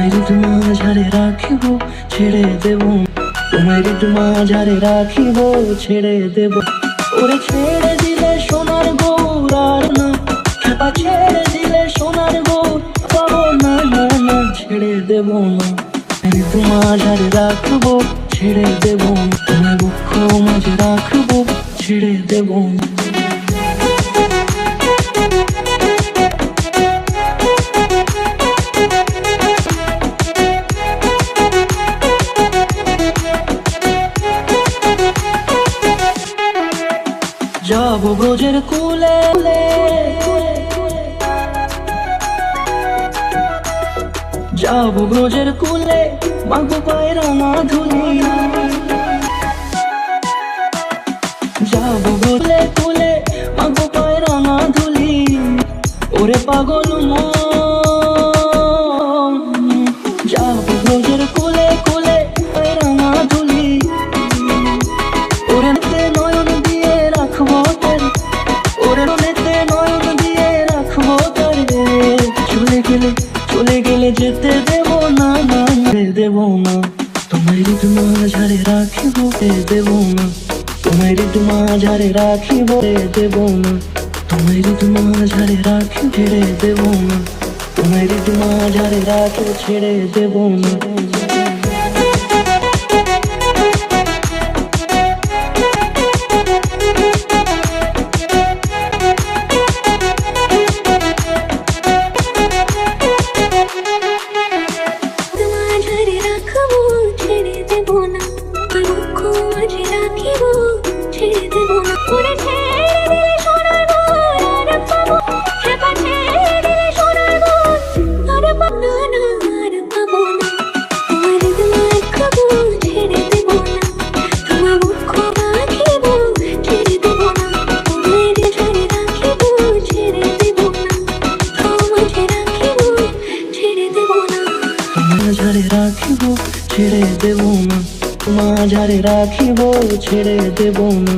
তোমায় মাঝারে রাখিব ছেড়ে দেব, তোমায় মাঝারে রাখিব ছেড়ে দেব। ওরে ছেড়ে দিলে সোনার গৌর আর না, খেপা ছেড়ে দিলে সোনার গৌর পাবো না, না না ছেড়ে দেব না। মাঝারে রাখবো ছেড়ে দেব, তোমায় বুক মাঝে রাখবো ছেড়ে দেব না। যাব ব্রজের কুলে, যাব ব্রজের কুলে, মাগো পায়ের রাঙা ধুলি। যাব ব্রজের কুলে, মাগো পায়ের রাঙা ধুলি। ওরে পাগল মন, যাব ব্রজের কুলে কুলে পায়ের রাঙা ধুলি। ওরে নয়ন দিয়ে রাখবো তার, ওরে নয়ন দিয়ে রাখবো তার। চলে গেলে চলে গেলে যেতে দেব না, না দেব না। তোমায় মাঝারে রাখিব দেব না, তোমায় মাঝারে রাখিব দেব না। তোমায় মাঝারে রাখি ছেড়ে দেব না, তোমায় মাঝারে রাখি ছেড়ে দেব না। মাঝারে রাখিব ছেড়ে দেব না, মাঝারে রাখিব ছেড়ে দেব না।